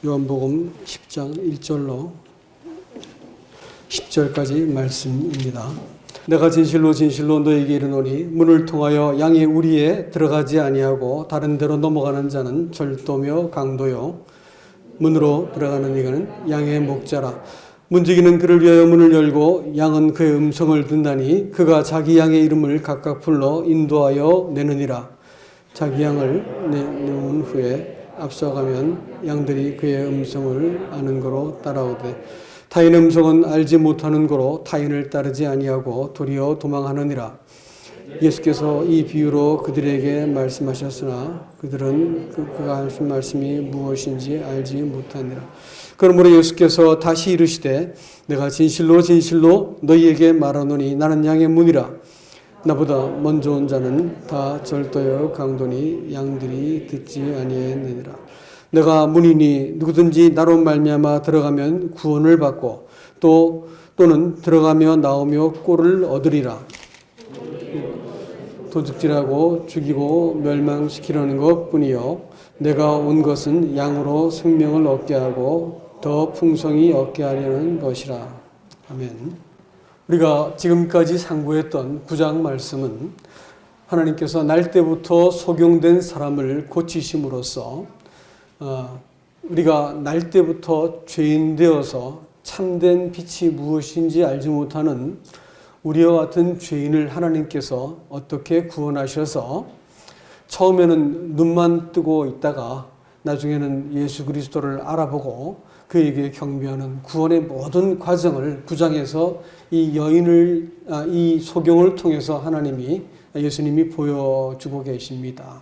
요한복음 10장 1절로 10절까지 말씀입니다. 내가 진실로 진실로 너에게 이르노니 문을 통하여 양의 우리에 들어가지 아니하고 다른 데로 넘어가는 자는 절도며 강도요 문으로 들어가는 이가는 양의 목자라. 문지기는 그를 위하여 문을 열고 양은 그의 음성을 듣나니 그가 자기 양의 이름을 각각 불러 인도하여 내느니라. 자기 양을 내놓은 후에 앞서가면 양들이 그의 음성을 아는 거로 따라오되 타인의 음성은 알지 못하는 거로 타인을 따르지 아니하고 도리어 도망하느니라. 예수께서 이 비유로 그들에게 말씀하셨으나 그들은 그가 하신 말씀이 무엇인지 알지 못하니라. 그러므로 예수께서 다시 이르시되 내가 진실로 진실로 너희에게 말하노니 나는 양의 문이라. 나보다 먼저 온 자는 다 절도여 강도니 양들이 듣지 아니하느니라. 내가 문이니 누구든지 나로 말미암아 들어가면 구원을 받고 또는 들어가며 나오며 꼴을 얻으리라. 도둑질하고 죽이고 멸망시키려는 것뿐이요 내가 온 것은 양으로 생명을 얻게 하고 더 풍성히 얻게 하려는 것이라. 아멘. 우리가 지금까지 상고했던 9장 말씀은 하나님께서 날 때부터 소경된 사람을 고치심으로써 우리가 날 때부터 죄인 되어서 참된 빛이 무엇인지 알지 못하는 우리와 같은 죄인을 하나님께서 어떻게 구원하셔서 처음에는 눈만 뜨고 있다가 나중에는 예수 그리스도를 알아보고 그에게 경배하는 구원의 모든 과정을 9장에서 이 소경을 통해서 예수님이 보여주고 계십니다.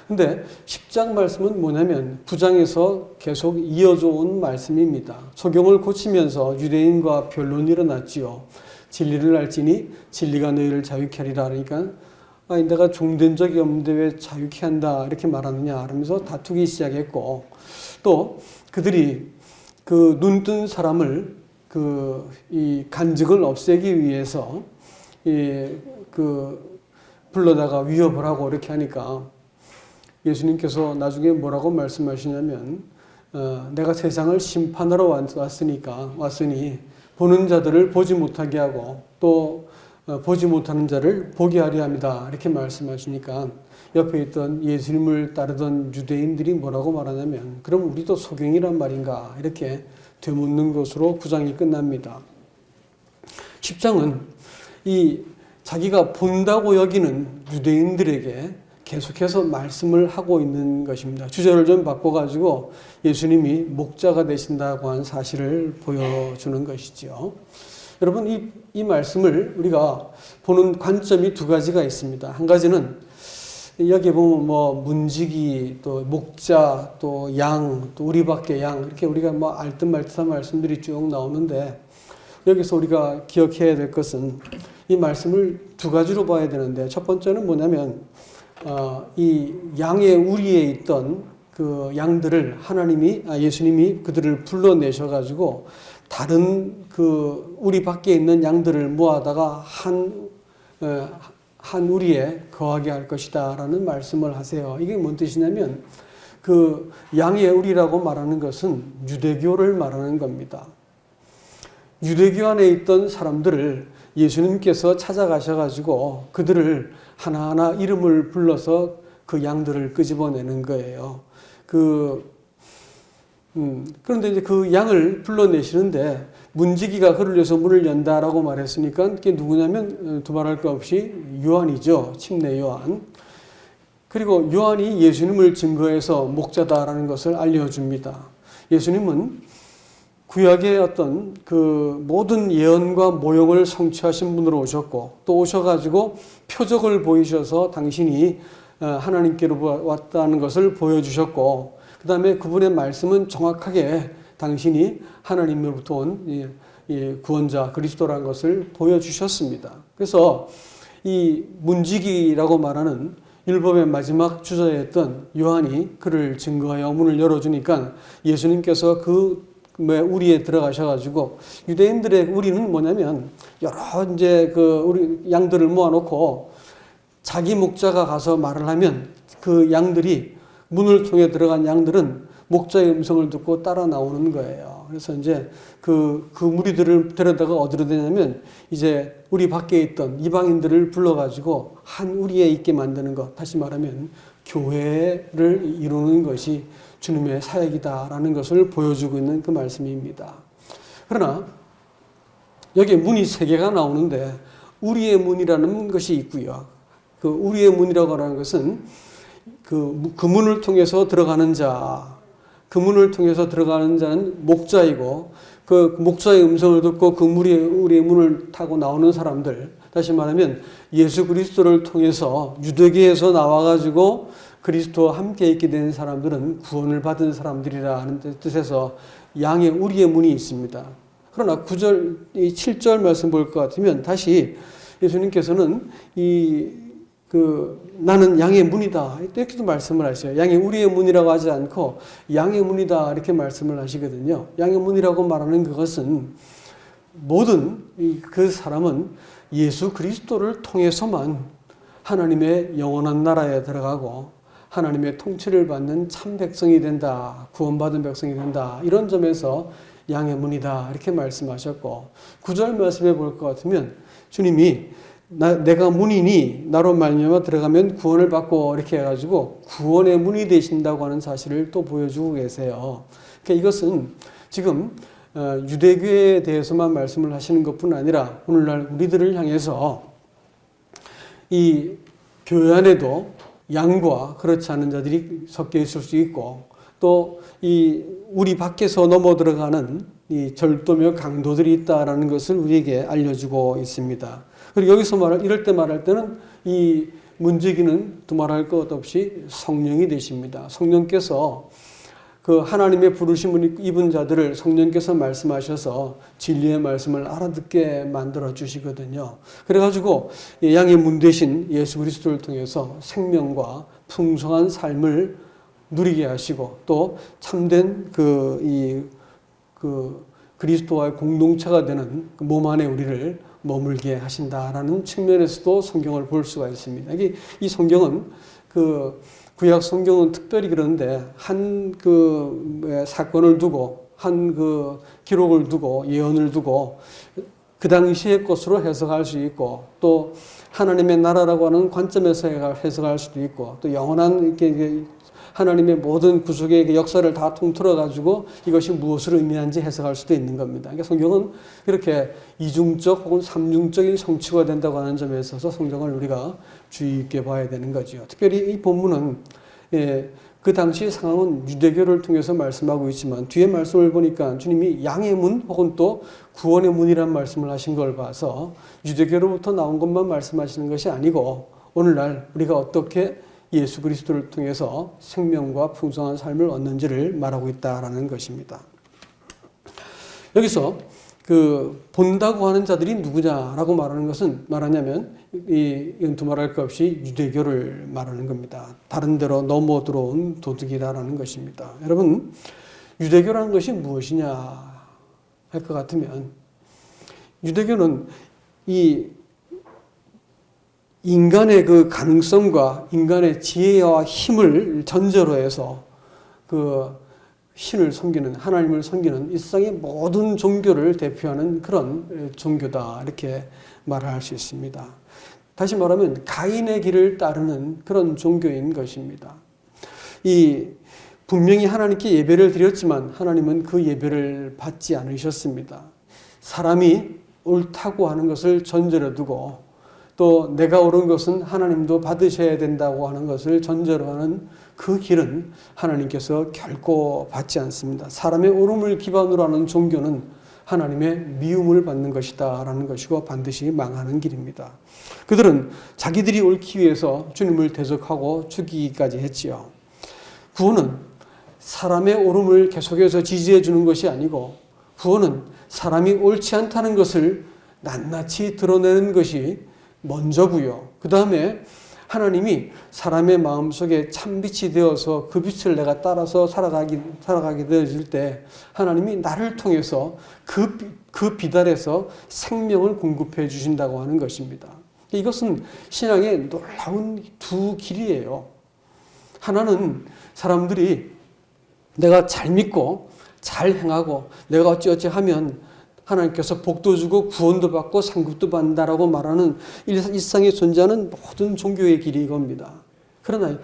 근데 10장 말씀은 뭐냐면 9장에서 계속 이어져 온 말씀입니다. 소경을 고치면서 유대인과 변론이 일어났지요. 진리를 알지니 진리가 너희를 자유케 하리라. 그러니까 내가 종된 적이 없는데 왜 자유케 한다 이렇게 말하느냐 하면서 다투기 시작했고, 또 그들이 그 눈뜬 사람을 이 간증을 없애기 위해서 불러다가 위협을 하고 이렇게 하니까 예수님께서 나중에 뭐라고 말씀하시냐면 내가 세상을 심판하러 왔으니 보는 자들을 보지 못하게 하고 또 보지 못하는 자를 보게 하려 합니다. 이렇게 말씀하시니까 옆에 있던 예수님을 따르던 유대인들이 뭐라고 말하냐면 그럼 우리도 소경이란 말인가 이렇게 되묻는 것으로 9장이 끝납니다. 10장은 이 자기가 본다고 여기는 유대인들에게 계속해서 말씀을 하고 있는 것입니다. 주제를 좀 바꿔가지고 예수님이 목자가 되신다고 한 사실을 보여주는 것이죠. 여러분, 이 말씀을 우리가 보는 관점이 두 가지가 있습니다. 한 가지는 여기 보면 문지기, 또 목자, 또 양, 또 우리밖에 양 이렇게 우리가 알듯 말듯한 말씀들이 쭉 나오는데 여기서 우리가 기억해야 될 것은 이 말씀을 두 가지로 봐야 되는데 첫 번째는 뭐냐면 이 양의 우리에 있던 그 양들을 예수님이 그들을 불러내셔가지고 다른 우리 밖에 있는 양들을 모아다가 한 우리에 거하게 할 것이다 라는 말씀을 하세요. 이게 뭔 뜻이냐면 그 양의 우리라고 말하는 것은 유대교를 말하는 겁니다. 유대교 안에 있던 사람들을 예수님께서 찾아가셔가지고 그들을 하나하나 이름을 불러서 그 양들을 끄집어내는 거예요. 그런데 이제 그 양을 불러내시는데 문지기가 그를 위해서 문을 연다라고 말했으니까 그게 누구냐면 두말할 것 없이 요한이죠. 침례 요한. 그리고 요한이 예수님을 증거해서 목자다라는 것을 알려줍니다. 예수님은 구약의 어떤 그 모든 예언과 모형을 성취하신 분으로 오셨고 또 오셔가지고 표적을 보이셔서 당신이 하나님께로 왔다는 것을 보여주셨고 그 다음에 그분의 말씀은 정확하게 당신이 하나님으로부터 온 구원자 그리스도라는 것을 보여주셨습니다. 그래서 이 문지기라고 말하는 율법의 마지막 주자였던 요한이 그를 증거하여 문을 열어주니까 예수님께서 우리에 들어가셔가지고 유대인들의 우리는 뭐냐면 여러 우리 양들을 모아놓고 자기 목자가 가서 말을 하면 그 양들이 문을 통해 들어간 양들은 목자의 음성을 듣고 따라 나오는 거예요. 그래서 이제 그 무리들을 데려다가 어디로 되냐면 이제 우리 밖에 있던 이방인들을 불러가지고 한 우리에 있게 만드는 것. 다시 말하면 교회를 이루는 것이 주님의 사역이다라는 것을 보여주고 있는 그 말씀입니다. 그러나 여기에 문이 세 개가 나오는데 우리의 문이라는 것이 있고요. 그 우리의 문이라고 하는 것은 그 문을 통해서 들어가는 자, 그 문을 통해서 들어가는 자는 목자이고 그 목자의 음성을 듣고 그 우리의 문을 타고 나오는 사람들, 다시 말하면 예수 그리스도를 통해서 유대교에서 나와가지고 그리스도와 함께 있게 된 사람들은 구원을 받은 사람들이라는 뜻에서 양의 우리의 문이 있습니다. 그러나 9절, 7절 말씀 볼 것 같으면 다시 예수님께서는 나는 양의 문이다. 이렇게도 말씀을 하셔요. 양의 우리의 문이라고 하지 않고 양의 문이다. 이렇게 말씀을 하시거든요. 양의 문이라고 말하는 그것은 모든 그 사람은 예수 그리스도를 통해서만 하나님의 영원한 나라에 들어가고 하나님의 통치를 받는 참 백성이 된다. 구원받은 백성이 된다. 이런 점에서 양의 문이다. 이렇게 말씀하셨고 9절 말씀해 볼 것 같으면 주님이 내가 문이니 나로 말미암아 들어가면 구원을 받고 이렇게 해가지고 구원의 문이 되신다고 하는 사실을 또 보여주고 계세요. 그러니까 이것은 지금 유대교에 대해서만 말씀을 하시는 것뿐 아니라 오늘날 우리들을 향해서 이 교회 안에도 양과 그렇지 않은 자들이 섞여 있을 수 있고 또 이 우리 밖에서 넘어 들어가는 이 절도며 강도들이 있다라는 것을 우리에게 알려주고 있습니다. 그리고 여기서 이럴 때 말할 때는 이 문지기는 두말할 것 없이 성령이 되십니다. 성령께서 그 하나님의 부르심을 입은 자들을 성령께서 말씀하셔서 진리의 말씀을 알아듣게 만들어 주시거든요. 그래가지고 양의 문 되신 예수 그리스도를 통해서 생명과 풍성한 삶을 누리게 하시고 또 참된 그리스도와의 공동체가 되는 몸 안에 우리를 머물게 하신다라는 측면에서도 성경을 볼 수가 있습니다. 이 성경은 구약 성경은 특별히 그런데 한 사건을 두고 한 기록을 두고 예언을 두고 그 당시의 것으로 해석할 수 있고 또 하나님의 나라라고 하는 관점에서 해석할 수도 있고 또 영원한 하나님의 모든 구속의 역사를 다 통틀어 가지고 이것이 무엇을 의미하는지 해석할 수도 있는 겁니다. 그러니까 성경은 이렇게 이중적 혹은 삼중적인 성취가 된다고 하는 점에 있어서 성경을 우리가 주의 있게 봐야 되는 거죠. 특별히 이 본문은 그 당시 상황은 유대교를 통해서 말씀하고 있지만 뒤에 말씀을 보니까 주님이 양의 문 혹은 또 구원의 문이라는 말씀을 하신 걸 봐서 유대교로부터 나온 것만 말씀하시는 것이 아니고 오늘날 우리가 어떻게 예수 그리스도를 통해서 생명과 풍성한 삶을 얻는지를 말하고 있다라는 것입니다. 여기서 본다고 하는 자들이 누구냐라고 말하냐면 이건 두말할 것 없이 유대교를 말하는 겁니다. 다른 데로 넘어 들어온 도둑이다라는 것입니다. 여러분 유대교라는 것이 무엇이냐 할 것 같으면 유대교는 이 인간의 그 가능성과 인간의 지혜와 힘을 전제로 해서 신을 섬기는 하나님을 섬기는 이 세상의 모든 종교를 대표하는 그런 종교다 이렇게 말할 수 있습니다. 다시 말하면 가인의 길을 따르는 그런 종교인 것입니다. 분명히 하나님께 예배를 드렸지만 하나님은 그 예배를 받지 않으셨습니다. 사람이 옳다고 하는 것을 전제로 두고 또 내가 옳은 것은 하나님도 받으셔야 된다고 하는 것을 전제로 하는 그 길은 하나님께서 결코 받지 않습니다. 사람의 옳음을 기반으로 하는 종교는 하나님의 미움을 받는 것이다 라는 것이고 반드시 망하는 길입니다. 그들은 자기들이 옳기 위해서 주님을 대적하고 죽이기까지 했지요. 구원은 사람의 옳음을 계속해서 지지해 주는 것이 아니고 구원은 사람이 옳지 않다는 것을 낱낱이 드러내는 것이 먼저고요. 그 다음에 하나님이 사람의 마음속에 참빛이 되어서 그 빛을 내가 따라서 살아가게 되어질 때 하나님이 나를 통해서 그 빛 아래서 생명을 공급해 주신다고 하는 것입니다. 이것은 신앙의 놀라운 두 길이에요. 하나는 사람들이 내가 잘 믿고 잘 행하고 내가 어찌어찌 하면 하나님께서 복도 주고 구원도 받고 상급도 받는다라고 말하는 일상에 존재하는 모든 종교의 길이 이겁니다. 그러나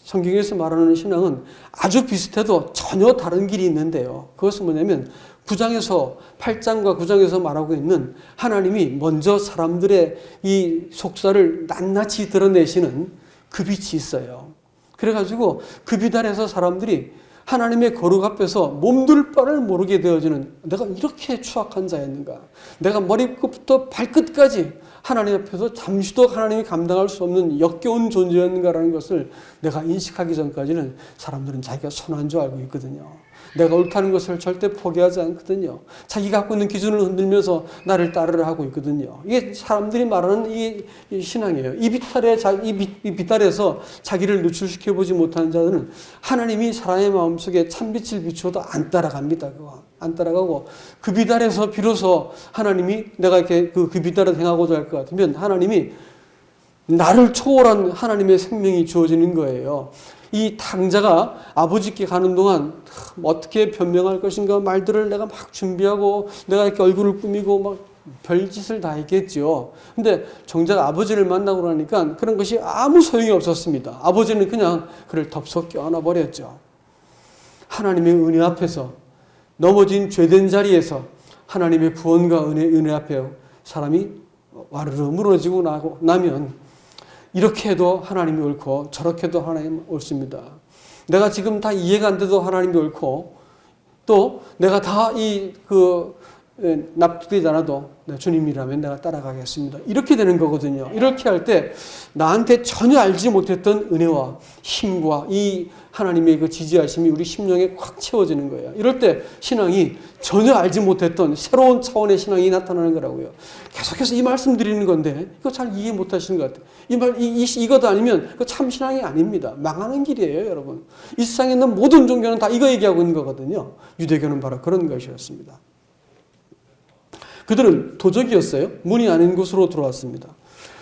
성경에서 말하는 신앙은 아주 비슷해도 전혀 다른 길이 있는데요. 그것은 뭐냐면 8장과 9장에서 말하고 있는 하나님이 먼저 사람들의 이 속사를 낱낱이 드러내시는 그 빛이 있어요. 그래가지고 그 빛 아래서 사람들이 하나님의 거룩 앞에서 몸둘 바를 모르게 되어지는, 내가 이렇게 추악한 자였는가, 내가 머리끝부터 발끝까지 하나님 앞에서 잠시도 하나님이 감당할 수 없는 역겨운 존재였는가라는 것을 내가 인식하기 전까지는 사람들은 자기가 선한 줄 알고 있거든요. 내가 옳다는 것을 절대 포기하지 않거든요. 자기가 갖고 있는 기준을 흔들면서 나를 따르려 하고 있거든요. 이게 사람들이 말하는 이 신앙이에요. 이 빛 아래에서 자기를 노출시켜보지 못하는 자들은 하나님이 사람의 마음속에 참빛을 비추어도 안 따라갑니다. 그거 안 따라가고 그 빛 아래에서 비로소 하나님이 내가 이렇게 그 빛 아래 행하고자 할 것 같으면 하나님이 나를 초월한 하나님의 생명이 주어지는 거예요. 이 탕자가 아버지께 가는 동안 어떻게 변명할 것인가 말들을 내가 막 준비하고 내가 이렇게 얼굴을 꾸미고 막 별짓을 다 했겠죠. 근데 정작 아버지를 만나고 나니까 그런 것이 아무 소용이 없었습니다. 아버지는 그냥 그를 덥석 껴안아 버렸죠. 하나님의 은혜 앞에서 넘어진 죄된 자리에서 하나님의 구원과 은혜 앞에 사람이 와르르 무너지고 나면 이렇게 해도 하나님이 옳고 저렇게 해도 하나님이 옳습니다. 내가 지금 다 이해가 안 돼도 하나님이 옳고 또 내가 다 납득되지 않아도 주님이라면 내가 따라가겠습니다. 이렇게 되는 거거든요. 이렇게 할 때 나한테 전혀 알지 못했던 은혜와 힘과 이 하나님의 그 지지하심이 우리 심령에 꽉 채워지는 거예요. 이럴 때 신앙이 전혀 알지 못했던 새로운 차원의 신앙이 나타나는 거라고요. 계속해서 이 말씀 드리는 건데 이거 잘 이해 못 하시는 것 같아요. 이것도 아니면 그 참 신앙이 아닙니다. 망하는 길이에요, 여러분. 이 세상에 있는 모든 종교는 다 이거 얘기하고 있는 거거든요. 유대교는 바로 그런 것이었습니다. 그들은 도적이었어요. 문이 아닌 곳으로 들어왔습니다.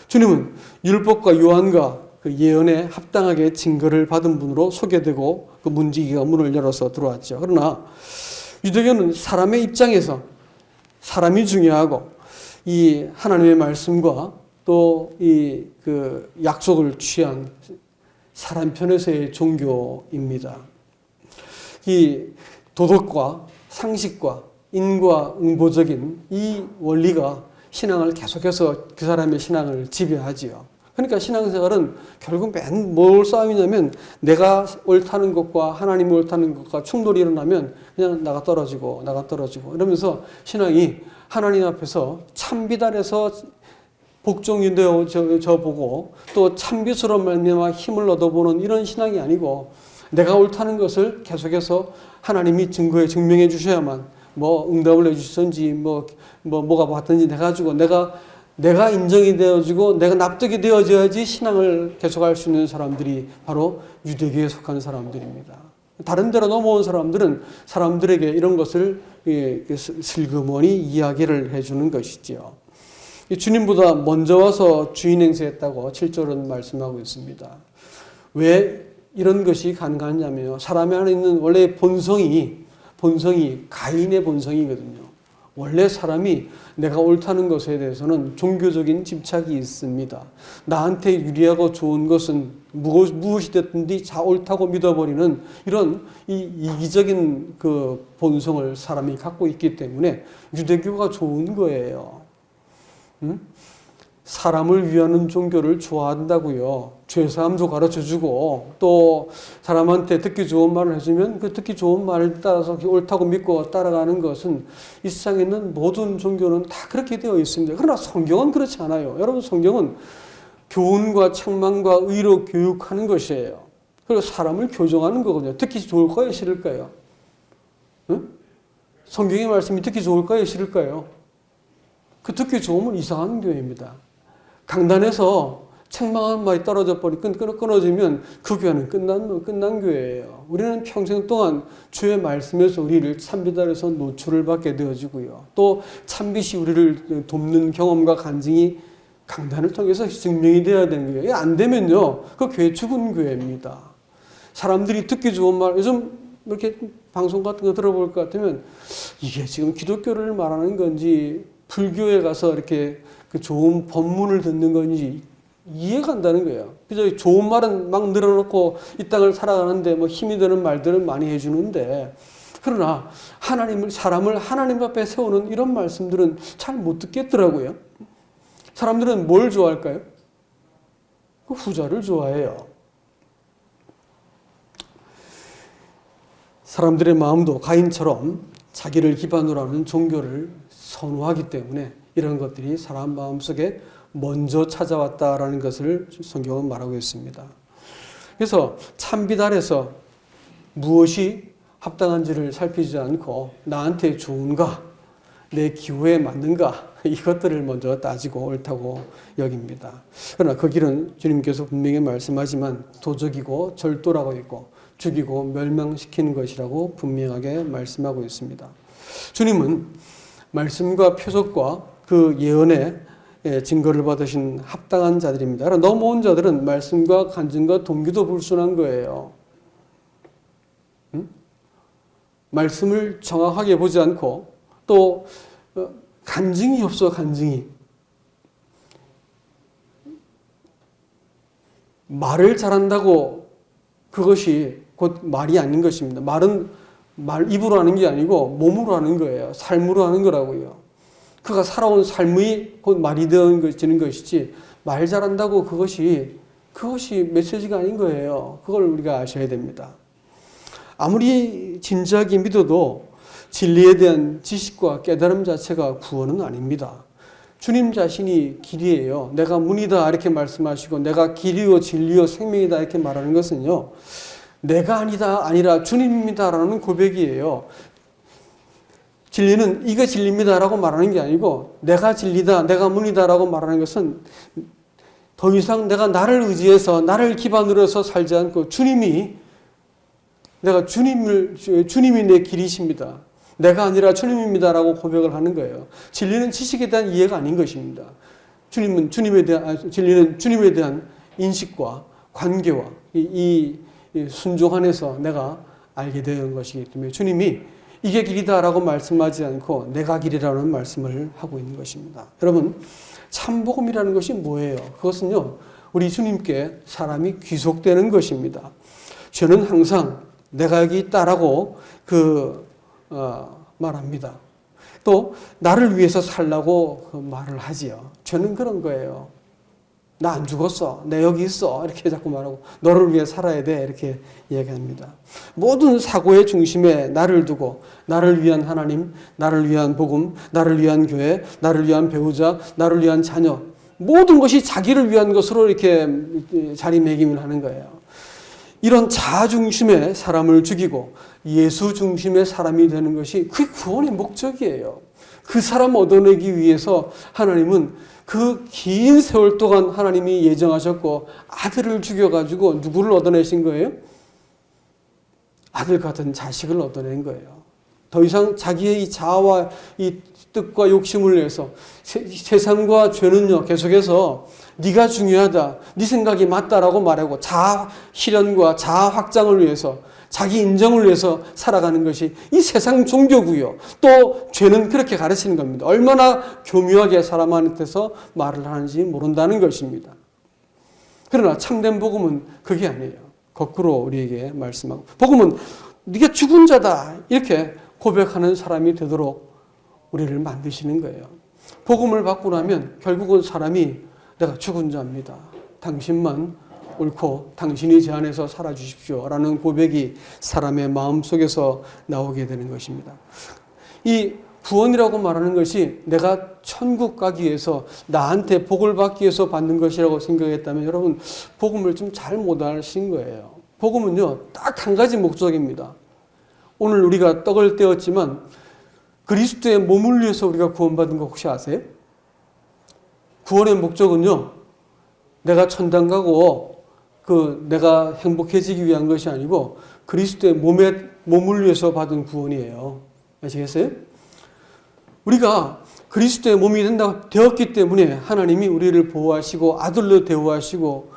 주님은 율법과 요한과 그 예언에 합당하게 증거를 받은 분으로 소개되고 그 문지기가 문을 열어서 들어왔죠. 그러나 유대교는 사람의 입장에서 사람이 중요하고 이 하나님의 말씀과 또 이 그 약속을 취한 사람 편에서의 종교입니다. 이 도덕과 상식과 인과응보적인 이 원리가 신앙을 계속해서 그 사람의 신앙을 지배하지요. 그러니까 신앙생활은 결국 맨 뭘 싸움이냐면 내가 옳다는 것과 하나님이 옳다는 것과 충돌이 일어나면 그냥 나가 떨어지고 이러면서 신앙이 하나님 앞에서 참빛 아래서 복종이 되어 보고 또 참빛으로 말미암아 힘을 얻어보는 이런 신앙이 아니고 내가 옳다는 것을 계속해서 하나님이 증명해 주셔야만 뭐 응답을 해주시든지 뭐가 받든지 해가지고 내가 인정이 되어지고 내가 납득이 되어져야지 신앙을 계속할 수 있는 사람들이 바로 유대교에 속한 사람들입니다. 다른 데로 넘어온 사람들은 사람들에게 이런 것을 슬그머니 이야기를 해주는 것이지요. 주님보다 먼저 와서 주인 행세했다고 7절은 말씀하고 있습니다. 왜 이런 것이 가능하냐면요. 사람 안에 있는 원래 본성이 가인의 본성이거든요. 원래 사람이 내가 옳다는 것에 대해서는 종교적인 집착이 있습니다. 나한테 유리하고 좋은 것은 무엇이 됐든지 다 옳다고 믿어버리는 이런 이기적인 그 본성을 사람이 갖고 있기 때문에 유대교가 좋은 거예요. 사람을 위하는 종교를 좋아한다고요. 죄사함도 가르쳐주고 또 사람한테 듣기 좋은 말을 해주면 그 듣기 좋은 말을 따라서 옳다고 믿고 따라가는 것은 이 세상에 있는 모든 종교는 다 그렇게 되어 있습니다. 그러나 성경은 그렇지 않아요. 여러분, 성경은 교훈과 책망과 의로 교육하는 것이에요. 그리고 사람을 교정하는 거거든요. 듣기 좋을까요? 싫을까요? 응? 성경의 말씀이 듣기 좋을까요? 싫을까요? 그 듣기 좋으면 이상한 교회입니다. 강단에서 책망하는 말이 끊어지면 그 교회는 끝난 교회예요. 우리는 평생 동안 주의 말씀에서 우리를 참빛 아래서 노출을 받게 되어지고요. 또 참빛이 우리를 돕는 경험과 간증이 강단을 통해서 증명이 되어야 되는 거예요. 안 되면요, 그 교회 죽은 교회입니다. 사람들이 듣기 좋은 말, 요즘 이렇게 방송 같은 거 들어볼 것 같으면 이게 지금 기독교를 말하는 건지 불교에 가서 이렇게 그 좋은 법문을 듣는 건지 이해가 안 가는 거예요. 그저 좋은 말은 막 늘어놓고 이 땅을 살아가는데 뭐 힘이 드는 말들은 많이 해주는데, 그러나 사람을 하나님 앞에 세우는 이런 말씀들은 잘 못 듣겠더라고요. 사람들은 뭘 좋아할까요? 그 후자를 좋아해요. 사람들의 마음도 가인처럼 자기를 기반으로 하는 종교를 선호하기 때문에 이런 것들이 사람 마음속에 먼저 찾아왔다라는 것을 성경은 말하고 있습니다. 그래서 참빛 아래서 무엇이 합당한지를 살피지 않고 나한테 좋은가, 내 기호에 맞는가, 이것들을 먼저 따지고 옳다고 여깁니다. 그러나 그 길은 주님께서 분명히 말씀하지만 도적이고 절도라고 있고 죽이고 멸망시키는 것이라고 분명하게 말씀하고 있습니다. 주님은 말씀과 표적과 그 예언의 증거를 받으신 합당한 자들입니다. 그러나 넘어온 자들은 말씀과 간증과 동기도 불순한 거예요. 말씀을 정확하게 보지 않고 또 간증이 없어. 간증이 말을 잘한다고 그것이 곧 말이 아닌 것입니다. 말은 입으로 하는 게 아니고 몸으로 하는 거예요. 삶으로 하는 거라고요. 그가 살아온 삶이 곧 말이 되는 것이지, 말 잘한다고 그것이 메시지가 아닌 거예요. 그걸 우리가 아셔야 됩니다. 아무리 진지하게 믿어도 진리에 대한 지식과 깨달음 자체가 구원은 아닙니다. 주님 자신이 길이에요. 내가 문이다 이렇게 말씀하시고 내가 길이요 진리요 생명이다 이렇게 말하는 것은요, 내가 아니라 주님입니다라는 고백이에요. 진리는 이거 진리입니다라고 말하는 게 아니고 내가 진리다, 내가 문이다라고 말하는 것은 더 이상 내가 나를 의지해서 나를 기반으로 해서 살지 않고 주님이 내 길이십니다. 내가 아니라 주님입니다라고 고백을 하는 거예요. 진리는 지식에 대한 이해가 아닌 것입니다. 진리는 주님에 대한 인식과 관계와 이 순종 안에서 내가 알게 되는 것이기 때문에 주님이 이게 길이다라고 말씀하지 않고 내가 길이라는 말씀을 하고 있는 것입니다. 여러분, 참복음이라는 것이 뭐예요? 그것은요, 우리 주님께 사람이 귀속되는 것입니다. 저는 항상 내가 여기 있다라고 말합니다. 또 나를 위해서 살라고 말을 하지요. 저는 그런 거예요. 나 안 죽었어. 내 여기 있어. 이렇게 자꾸 말하고 너를 위해 살아야 돼. 이렇게 이야기합니다. 모든 사고의 중심에 나를 두고 나를 위한 하나님, 나를 위한 복음, 나를 위한 교회, 나를 위한 배우자, 나를 위한 자녀, 모든 것이 자기를 위한 것으로 이렇게 자리매김을 하는 거예요. 이런 자아 중심의 사람을 죽이고 예수 중심의 사람이 되는 것이 그 구원의 목적이에요. 그 사람 얻어내기 위해서 하나님은 그 긴 세월 동안 하나님이 예정하셨고 아들을 죽여가지고 누구를 얻어내신 거예요? 아들 같은 자식을 얻어낸 거예요. 더 이상 자기의 이 자아와 이 뜻과 욕심을 위해서 세상과 죄는요 계속해서 네가 중요하다, 네 생각이 맞다라고 말하고 자아 실현과 자아 확장을 위해서 자기 인정을 위해서 살아가는 것이 이 세상 종교고요. 또 죄는 그렇게 가르치는 겁니다. 얼마나 교묘하게 사람한테서 말을 하는지 모른다는 것입니다. 그러나 참된 복음은 그게 아니에요. 거꾸로 우리에게 말씀하고, 복음은 네가 죽은 자다 이렇게 고백하는 사람이 되도록 우리를 만드시는 거예요. 복음을 받고 나면 결국은 사람이 내가 죽은 자입니다. 당신만 옳고 당신이 제 안에서 살아주십시오 라는 고백이 사람의 마음속에서 나오게 되는 것입니다. 이 구원이라고 말하는 것이 내가 천국 가기 위해서 나한테 복을 받기 위해서 받는 것이라고 생각했다면 여러분, 복음을 좀 잘 못 아신 거예요. 복음은요 딱 한 가지 목적입니다. 오늘 우리가 떡을 떼었지만 그리스도의 몸을 위해서 우리가 구원받은 거 혹시 아세요? 구원의 목적은요, 내가 천당 가고 내가 행복해지기 위한 것이 아니고 그리스도의 몸을 위해서 받은 구원이에요. 아시겠어요? 우리가 그리스도의 몸이 되었기 때문에 하나님이 우리를 보호하시고 아들로 대우하시고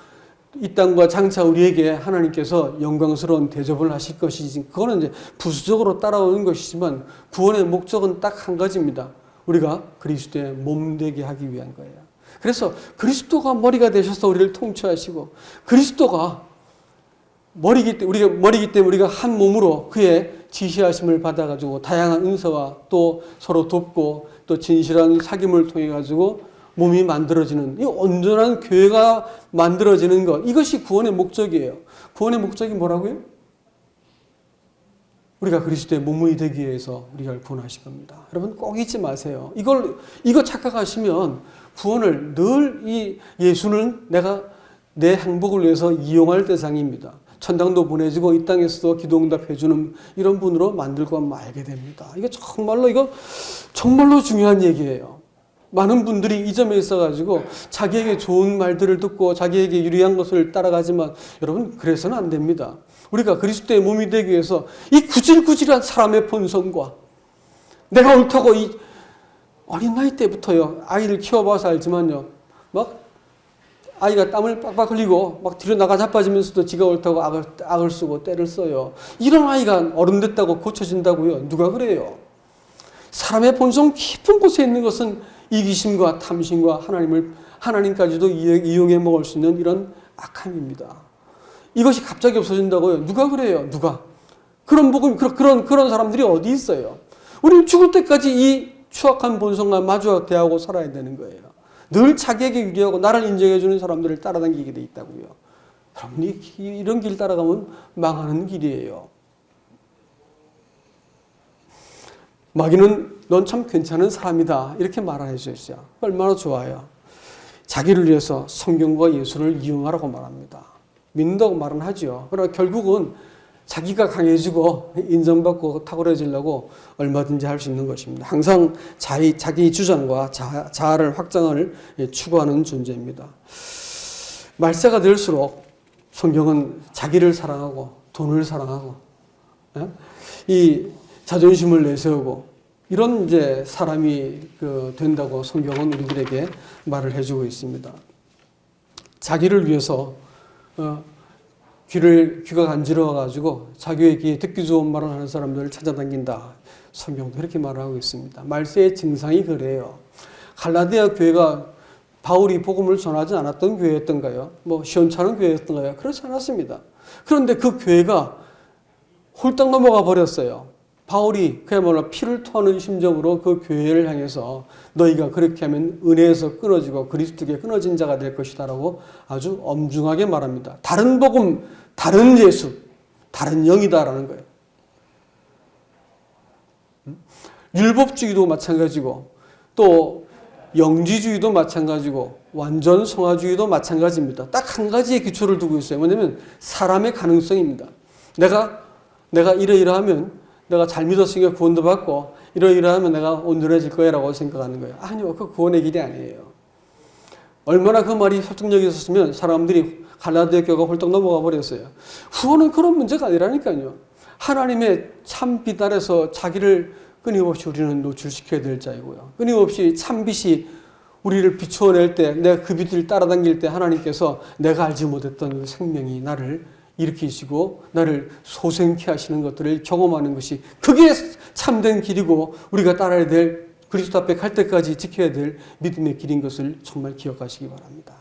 이 땅과 장차 우리에게 하나님께서 영광스러운 대접을 하실 것이지, 그거는 이제 부수적으로 따라오는 것이지만 구원의 목적은 딱 한 가지입니다. 우리가 그리스도의 몸 되게 하기 위한 거예요. 그래서 그리스도가 머리가 되셔서 우리를 통치하시고, 그리스도가 머리기 때문에 우리가 한 몸으로 그의 지시하심을 받아가지고 다양한 은사와 또 서로 돕고 또 진실한 사귐을 통해 가지고 몸이 만들어지는, 이 온전한 교회가 만들어지는 것, 이것이 구원의 목적이에요. 구원의 목적이 뭐라고요? 우리가 그리스도의 몸이 되기 위해서 우리가 구원하신 겁니다. 여러분 꼭 잊지 마세요. 이거 착각하시면 구원을 늘 이 예수는 내가 내 행복을 위해서 이용할 대상입니다. 천당도 보내주고 이 땅에서도 기도응답해 주는 이런 분으로 만들고 말게 됩니다. 이거 정말로 중요한 얘기예요. 많은 분들이 이 점에 있어가지고 자기에게 좋은 말들을 듣고 자기에게 유리한 것을 따라가지만 여러분 그래서는 안 됩니다. 우리가 그리스도의 몸이 되기 위해서 이 구질구질한 사람의 본성과 내가 옳다고 이 어린 나이 때부터요, 아이를 키워봐서 알지만요, 막 아이가 땀을 빡빡 흘리고 막 뒤로 나가 자빠지면서도 지가 옳다고 악을 쓰고 때를 써요. 이런 아이가 어른 됐다고 고쳐진다고요? 누가 그래요? 사람의 본성 깊은 곳에 있는 것은 이기심과 탐심과 하나님까지도 이용해 먹을 수 있는 이런 악함입니다. 이것이 갑자기 없어진다고요? 누가 그래요? 누가? 그런 사람들이 어디 있어요? 우리는 죽을 때까지 이 추악한 본성과 마주대하고 살아야 되는 거예요. 늘 자기에게 유리하고 나를 인정해주는 사람들을 따라다니게 돼 있다고요. 여러분이 이런 길 따라가면 망하는 길이에요. 마귀는 넌 참 괜찮은 사람이다 이렇게 말해 주셨어요. 얼마나 좋아요. 자기를 위해서 성경과 예수를 이용하라고 말합니다. 믿는다고 말은 하죠. 그러나 결국은 자기가 강해지고 인정받고 탁월해지려고 얼마든지 할 수 있는 것입니다. 항상 자기 주장과 자아를 확장을 추구하는 존재입니다. 말세가 될수록 성경은 자기를 사랑하고 돈을 사랑하고 이 자존심을 내세우고 이런 이제 사람이 된다고 성경은 우리들에게 말을 해주고 있습니다. 자기를 위해서 귀가 간지러워가지고 자기의 귀에 듣기 좋은 말을 하는 사람들을 찾아다닌다. 성경도 그렇게 말하고 있습니다. 말세의 증상이 그래요. 갈라디아 교회가 바울이 복음을 전하지 않았던 교회였던가요? 시원찮은 교회였던가요? 그렇지 않았습니다. 그런데 그 교회가 홀딱 넘어가 버렸어요. 바울이 그야말로 피를 토하는 심정으로 그 교회를 향해서 너희가 그렇게 하면 은혜에서 끊어지고 그리스도께 끊어진 자가 될 것이다 라고 아주 엄중하게 말합니다. 다른 복음, 다른 예수, 다른 영이다라는 거예요. 율법주의도 마찬가지고 또 영지주의도 마찬가지고 완전 성화주의도 마찬가지입니다. 딱 한 가지의 기초를 두고 있어요. 뭐냐면 사람의 가능성입니다. 내가 이러이러하면 내가 잘 믿었으니까 구원도 받고 이러이러하면 내가 온전해질 거야 라고 생각하는 거예요. 아니요. 그 구원의 길이 아니에요. 얼마나 그 말이 설득력이 있었으면 사람들이 갈라디아 교회가 홀딱 넘어가 버렸어요. 후원은 그런 문제가 아니라니까요. 하나님의 참 빛 아래서 자기를 끊임없이 우리는 노출시켜야 될 자이고요. 끊임없이 참빛이 우리를 비추어낼 때 내가 그 빛을 따라다닐 때 하나님께서 내가 알지 못했던 생명이 나를 일으키시고 나를 소생케 하시는 것들을 경험하는 것이 그게 참된 길이고 우리가 따라야 될 그리스도 앞에 갈 때까지 지켜야 될 믿음의 길인 것을 정말 기억하시기 바랍니다.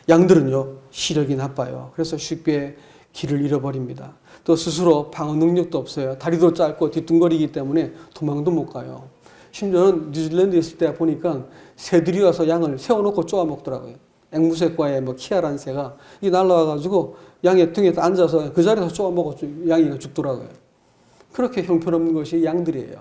양들은요 시력이 나빠요. 그래서 쉽게 길을 잃어버립니다. 또 스스로 방어 능력도 없어요. 다리도 짧고 뒤뚱거리기 때문에 도망도 못 가요. 심지어는 뉴질랜드에 있을 때 보니까 새들이 와서 양을 세워놓고 쪼아먹더라고요. 앵무새과의 키아라는 새가 이 날라와가지고 양의 등에 앉아서 그 자리에서 쪼아먹어 양이 죽더라고요. 그렇게 형편없는 것이 양들이에요.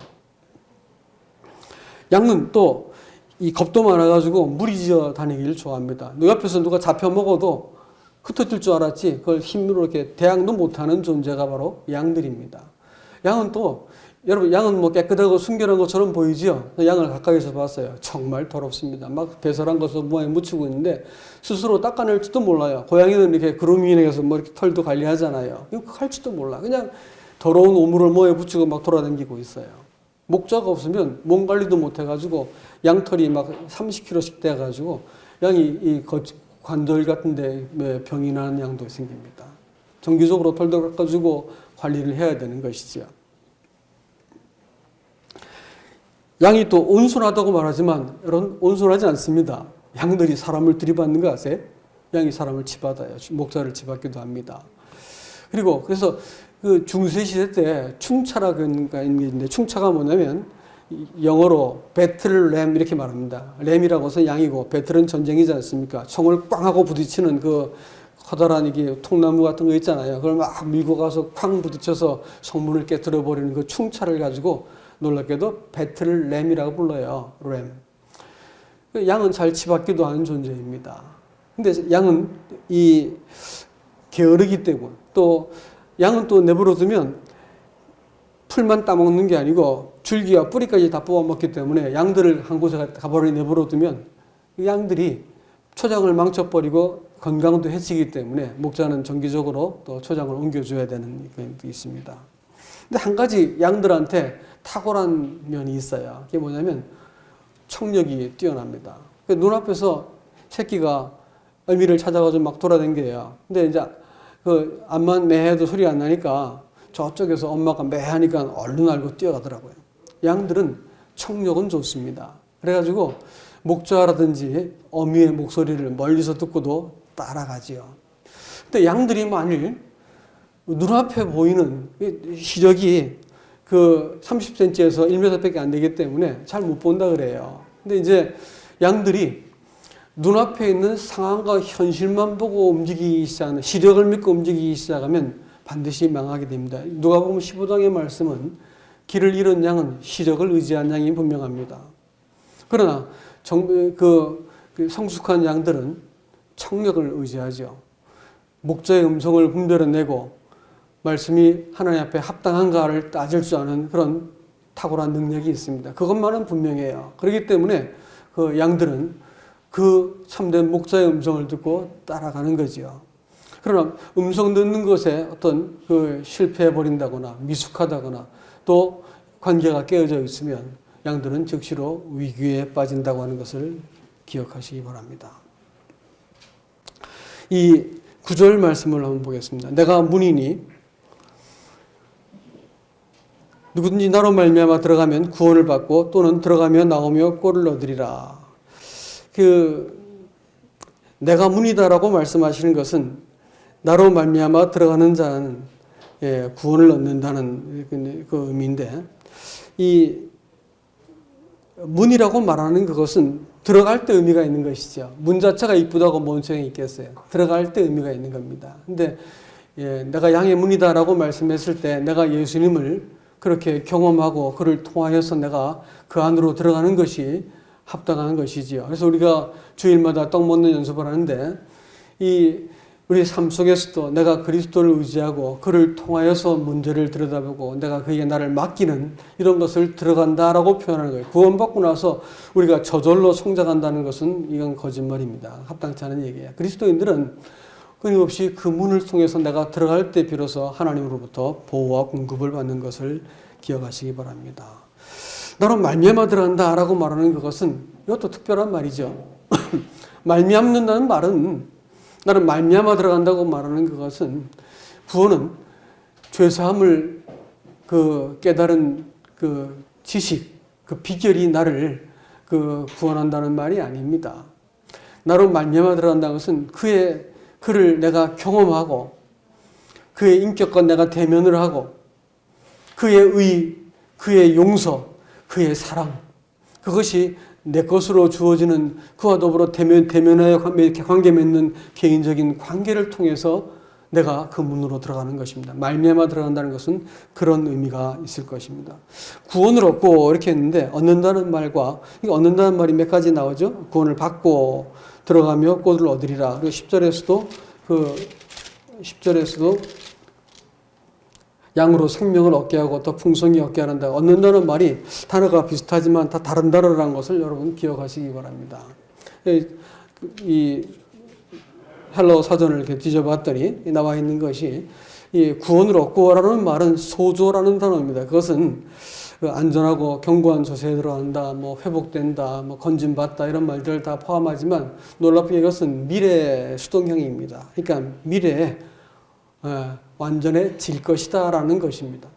양은 또 이 겁도 많아가지고 무리지어 다니기를 좋아합니다. 너 옆에서 누가 잡혀 먹어도 흩어질 줄 알았지 그걸 힘으로 이렇게 대항도 못하는 존재가 바로 양들입니다. 양은 또 여러분 양은 깨끗하고 순결한 것처럼 보이지요. 양을 가까이서 봤어요. 정말 더럽습니다. 막 배설한 것을 몸에 묻히고 있는데 스스로 닦아낼지도 몰라요. 고양이는 이렇게 그루밍에서 이렇게 털도 관리하잖아요. 이거 할지도 몰라. 그냥 더러운 오물을 몸에 붙이고 막 돌아다니고 있어요. 목자가 없으면 몸 관리도 못 해가지고 양털이 막 30kg씩 돼가지고 양이 관절 같은데 병이 나는 양도 생깁니다. 정기적으로 털도 깎아주고 관리를 해야 되는 것이죠. 양이 또 온순하다고 말하지만 여러분 온순하지 않습니다. 양들이 사람을 들이받는 거 아세요? 양이 사람을 치받아요. 목자를 치받기도 합니다. 그리고 그래서 그 중세 시대 때 충차라는 게 있는데 충차가 뭐냐면 영어로 배틀 램 이렇게 말합니다. 램이라고 해서 양이고 배틀은 전쟁이지 않습니까? 총을 꽝 하고 부딪히는 그 커다란 이게 통나무 같은 거 있잖아요. 그걸 막 밀고 가서 쾅 부딪혀서 성문을 깨뜨려 버리는 그 충차를 가지고 놀랍게도 배틀 램이라고 불러요. 램. 양은 잘 치받기도 하는 존재입니다. 근데 양은 이 게으르기 때문에 또 양은 또 내버려 두면 풀만 따먹는 게 아니고 줄기와 뿌리까지 다 뽑아먹기 때문에 양들을 한 곳에 가버리 내버려 두면 양들이 초장을 망쳐버리고 건강도 해치기 때문에 목자는 정기적으로 또 초장을 옮겨줘야 되는 게 있습니다. 근데 한 가지 양들한테 탁월한 면이 있어요. 그게 뭐냐면 청력이 뛰어납니다. 눈앞에서 새끼가 어미를 찾아가지고 막 돌아다녀요. 근데 이제 그 암만 매해도 소리 안 나니까 저쪽에서 엄마가 매하니까 얼른 알고 뛰어가더라고요. 양들은 청력은 좋습니다. 그래가지고 목자라든지 어미의 목소리를 멀리서 듣고도 따라가지요. 근데 양들이 만일 눈앞에 보이는 시력이 그 30cm에서 1m밖에 안 되기 때문에 잘 못 본다 그래요. 근데 이제 양들이 눈앞에 있는 상황과 현실만 보고 움직이기 시작하는, 시력을 믿고 움직이기 시작하면 반드시 망하게 됩니다. 누가복음 15장의 말씀은 길을 잃은 양은 시력을 의지한 양이 분명합니다. 그러나 그 성숙한 양들은 청력을 의지하죠. 목자의 음성을 분별해내고 말씀이 하나님 앞에 합당한가를 따질 줄 아는 그런 탁월한 능력이 있습니다. 그것만은 분명해요. 그렇기 때문에 그 양들은 그 참된 목자의 음성을 듣고 따라가는 거지요. 그러나 음성 듣는 것에 어떤 그 실패해버린다거나 미숙하다거나 또 관계가 깨어져 있으면 양들은 즉시로 위기에 빠진다고 하는 것을 기억하시기 바랍니다. 이 9절 말씀을 한번 보겠습니다. 내가 문이니 누구든지 나로 말미암아 들어가면 구원을 받고 또는 들어가며 나오며 꼴을 얻으리라. 내가 문이다라고 말씀하시는 것은 나로 말미암아 들어가는 자는 구원을 얻는다는 그 의미인데, 이 문이라고 말하는 그것은 들어갈 때 의미가 있는 것이죠. 문 자체가 이쁘다고 뭔 소용이 있겠어요. 들어갈 때 의미가 있는 겁니다. 근데 내가 양의 문이다라고 말씀했을 때 내가 예수님을 그렇게 경험하고 그를 통하여서 내가 그 안으로 들어가는 것이 합당한 것이지요. 그래서 우리가 주일마다 떡 먹는 연습을 하는데 우리 삶 속에서도 내가 그리스도를 의지하고 그를 통하여서 문제를 들여다보고 내가 그에게 나를 맡기는 이런 것을 들어간다라고 표현하는 거예요. 구원받고 나서 우리가 저절로 성장한다는 것은 이건 거짓말입니다. 합당치 않은 얘기예요. 그리스도인들은 끊임없이 그 문을 통해서 내가 들어갈 때 비로소 하나님으로부터 보호와 공급을 받는 것을 기억하시기 바랍니다. 나로 말미암아 들어간다라고 말하는 그것은 이것도 특별한 말이죠. 말미암는다는 말은 나는 말미암아 들어간다고 말하는 그것은 구원은 죄사함을 깨달은 지식, 비결이 나를 구원한다는 말이 아닙니다. 나로 말미암아 들어간다는 것은 그를 내가 경험하고 그의 인격과 내가 대면을 하고 그의 의, 그의 용서, 그의 사랑, 그것이 내 것으로 주어지는 그와 더불어 대면하여 이렇게 관계 맺는 개인적인 관계를 통해서 내가 그 문으로 들어가는 것입니다. 말미암아 들어간다는 것은 그런 의미가 있을 것입니다. 구원을 얻고 이렇게 했는데 얻는다는 말과 얻는다는 말이 몇 가지 나오죠. 구원을 받고 들어가며 꼴을 얻으리라. 그리고 10절에서도 양으로 생명을 얻게 하고 더 풍성히 얻게 한다. 얻는다는 말이 단어가 비슷하지만 다 다른 단어라는 것을 여러분 기억하시기 바랍니다. 이 헬러 사전을 이렇게 뒤져봤더니 나와 있는 것이 이 구원을 얻고라는 말은 소조라는 단어입니다. 그것은 그 안전하고 견고한 조세에 들어간다, 뭐 회복된다, 뭐 건진받다 이런 말들을 다 포함하지만 놀랍게 이것은 미래 수동형입니다. 그러니까 미래에 완전해질 것이다라는 것입니다.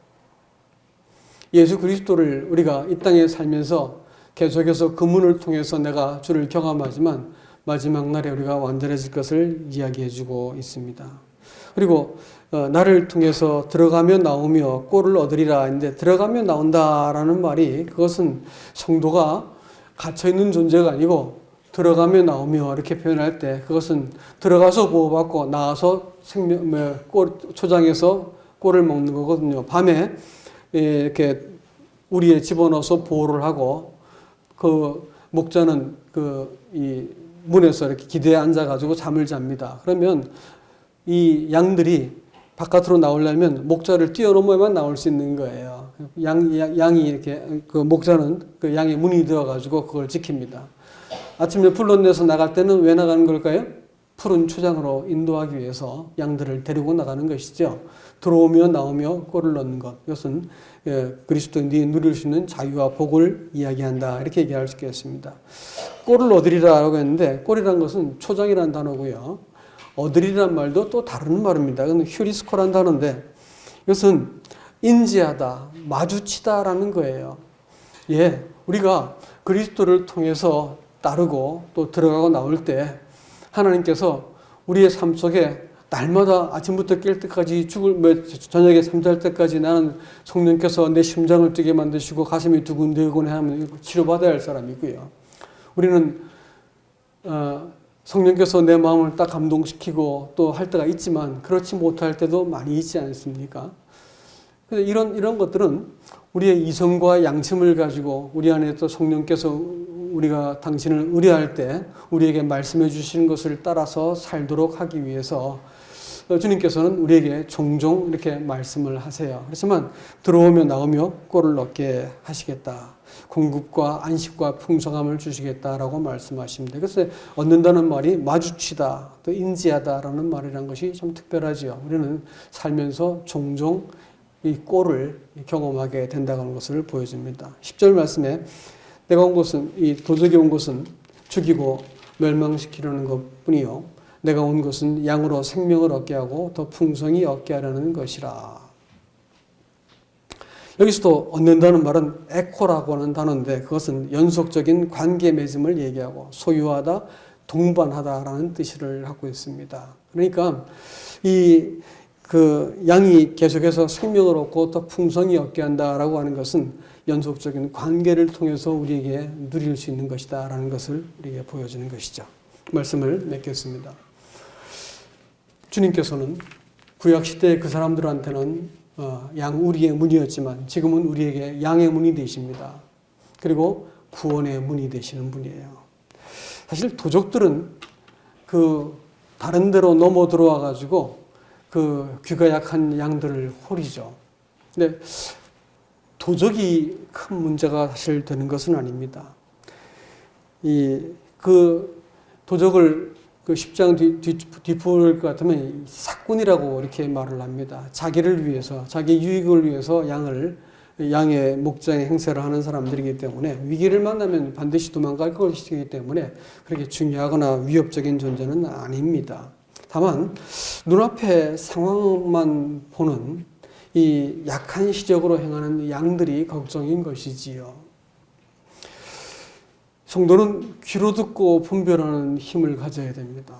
예수 그리스도를 우리가 이 땅에 살면서 계속해서 그 문을 통해서 내가 주를 경험하지만 마지막 날에 우리가 완전해질 것을 이야기해 주고 있습니다. 그리고 나를 통해서 들어가며 나오며 꼴을 얻으리라 했는데 들어가며 나온다라는 말이 그것은 성도가 갇혀있는 존재가 아니고 들어가며 나오며 이렇게 표현할 때 그것은 들어가서 보호받고 나와서 초장에서 꼴을 먹는 거거든요. 밤에 이렇게 우리에 집어넣어서 보호를 하고 그 목자는 이 문에서 이렇게 기대에 앉아가지고 잠을 잡니다. 그러면 이 양들이 바깥으로 나오려면 목자를 뛰어넘어야만 나올 수 있는 거예요. 양이 이렇게 그 목자는 그 양의 문이 되어가지고 그걸 지킵니다. 아침에 불러내서 나갈 때는 왜 나가는 걸까요? 푸른 초장으로 인도하기 위해서 양들을 데리고 나가는 것이죠. 들어오며 나오며 꼴을 넣는 것. 이것은 그리스도인들이 누릴 수 있는 자유와 복을 이야기한다. 이렇게 얘기할 수 있겠습니다. 꼴을 얻으리라고 했는데 꼴이라는 것은 초장이라는 단어고요. 얻으리란 말도 또 다른 말입니다. 그건 휴리스코라는 단어인데 이것은 인지하다, 마주치다라는 거예요. 예, 우리가 그리스도를 통해서 따르고 또 들어가고 나올 때 하나님께서 우리의 삶 속에 날마다 아침부터 깰 때까지 저녁에 잠잘 때까지 나는 성령께서 내 심장을 뛰게 만드시고 가슴이 두근두근 하면 치료받아야 할 사람이고요. 우리는 성령께서 내 마음을 딱 감동시키고 또 할 때가 있지만 그렇지 못할 때도 많이 있지 않습니까? 이런 것들은 우리의 이성과 양심을 가지고 우리 안에 또 성령께서 우리가 당신을 의뢰할 때 우리에게 말씀해 주시는 것을 따라서 살도록 하기 위해서 주님께서는 우리에게 종종 이렇게 말씀을 하세요. 그렇지만 들어오며 나오며 꼴을 얻게 하시겠다. 공급과 안식과 풍성함을 주시겠다라고 말씀하십니다. 그래서 얻는다는 말이 마주치다, 또 인지하다라는 말이라는 것이 좀 특별하지요. 우리는 살면서 종종 이 꼴을 경험하게 된다는 것을 보여줍니다. 10절 말씀에 내가 온 것은 이 도적이 온 것은 죽이고 멸망시키려는 것뿐이요 내가 온 것은 양으로 생명을 얻게 하고 더 풍성히 얻게 하려는 것이라. 여기서도 얻는다는 말은 에코라고 하는 단어인데 그것은 연속적인 관계 맺음을 얘기하고 소유하다, 동반하다라는 뜻을 갖고 있습니다. 그러니까 그 양이 계속해서 생명을 얻고 더 풍성히 얻게 한다라고 하는 것은 연속적인 관계를 통해서 우리에게 누릴 수 있는 것이다라는 것을 우리에게 보여주는 것이죠. 말씀을 맺겠습니다. 주님께서는 구약시대의 그 사람들한테는 양우리의 문이었지만 지금은 우리에게 양의 문이 되십니다. 그리고 구원의 문이 되시는 분이에요. 사실 도적들은 다른 데로 넘어 들어와 가지고 귀가 약한 양들을 홀이죠. 근데 도적이 큰 문제가 사실 되는 것은 아닙니다. 도적을 10장 뒷부분일 것 같으면 사꾼이라고 이렇게 말을 합니다. 자기를 위해서, 자기 유익을 위해서 양의 목장의 행세를 하는 사람들이기 때문에 위기를 만나면 반드시 도망갈 것이기 때문에 그렇게 중요하거나 위협적인 존재는 아닙니다. 다만 눈앞의 상황만 보는 이 약한 시력으로 행하는 양들이 걱정인 것이지요. 성도는 귀로 듣고 분별하는 힘을 가져야 됩니다.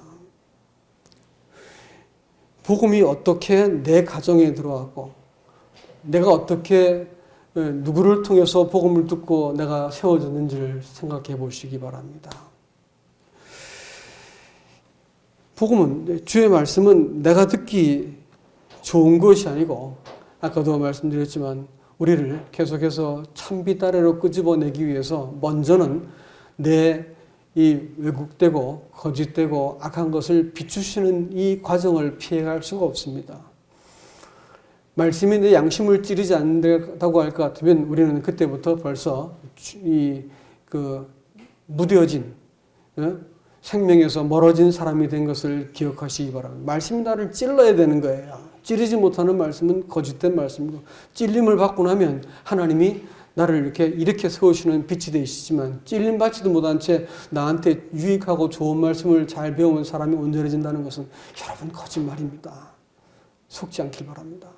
복음이 어떻게 내 가정에 들어왔고 내가 어떻게 누구를 통해서 복음을 듣고 내가 세워졌는지를 생각해 보시기 바랍니다. 복음은, 주의 말씀은 내가 듣기 좋은 것이 아니고 아까도 말씀드렸지만 우리를 계속해서 참빛 아래로 끄집어내기 위해서 먼저는 이 왜곡되고 거짓되고 악한 것을 비추시는 이 과정을 피해갈 수가 없습니다. 말씀이 내 양심을 찌르지 않는다고 할 것 같으면 우리는 그때부터 벌써 무뎌진 생명에서 멀어진 사람이 된 것을 기억하시기 바랍니다. 말씀이 나를 찔러야 되는 거예요. 찌르지 못하는 말씀은 거짓된 말씀이고 찔림을 받고 나면 하나님이 나를 이렇게 세우시는 빛이 되시지만 찔림 받지도 못한 채 나한테 유익하고 좋은 말씀을 잘 배운 사람이 온전해진다는 것은 여러분 거짓말입니다. 속지 않길 바랍니다.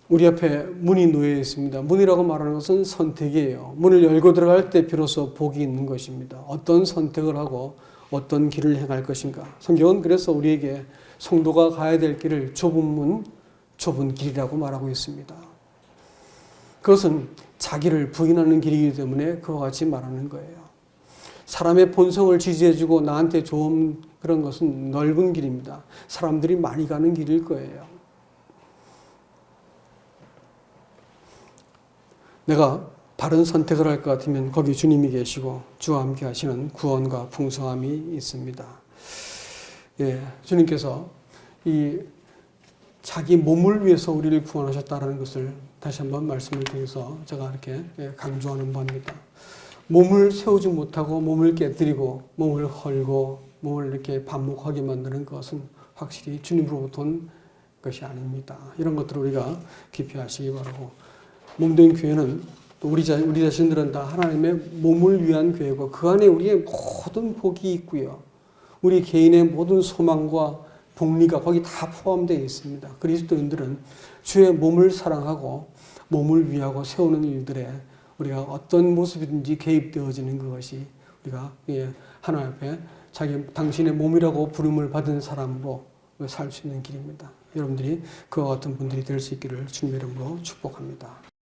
우리 앞에 문이 놓여 있습니다. 문이라고 말하는 것은 선택이에요. 문을 열고 들어갈 때 비로소 복이 있는 것입니다. 어떤 선택을 하고 어떤 길을 행할 것인가. 성경은 그래서 우리에게 성도가 가야 될 길을 좁은 문, 좁은 길이라고 말하고 있습니다. 그것은 자기를 부인하는 길이기 때문에 그와 같이 말하는 거예요. 사람의 본성을 지지해주고 나한테 좋은 그런 것은 넓은 길입니다. 사람들이 많이 가는 길일 거예요. 내가 바른 선택을 할 것 같으면 거기 주님이 계시고 주와 함께 하시는 구원과 풍성함이 있습니다. 예, 주님께서 이 자기 몸을 위해서 우리를 구원하셨다는 것을 다시 한번 말씀을 드려서 제가 이렇게 강조하는 바입니다. 몸을 세우지 못하고 몸을 깨뜨리고 몸을 헐고 몸을 이렇게 반목하게 만드는 것은 확실히 주님으로부터 온 것이 아닙니다. 이런 것들을 우리가 깊이 아시기 바라고, 몸된 교회는 또 우리 자신들은 다 하나님의 몸을 위한 교회고 그 안에 우리의 모든 복이 있고요. 우리 개인의 모든 소망과 복리가 거기 다 포함되어 있습니다. 그리스도인들은 주의 몸을 사랑하고 몸을 위하고 세우는 일들에 우리가 어떤 모습이든지 개입되어지는 것이 우리가 하나님 앞에 당신의 몸이라고 부름을 받은 사람으로 살 수 있는 길입니다. 여러분들이 그와 같은 분들이 될 수 있기를 주님의 이름으로 축복합니다.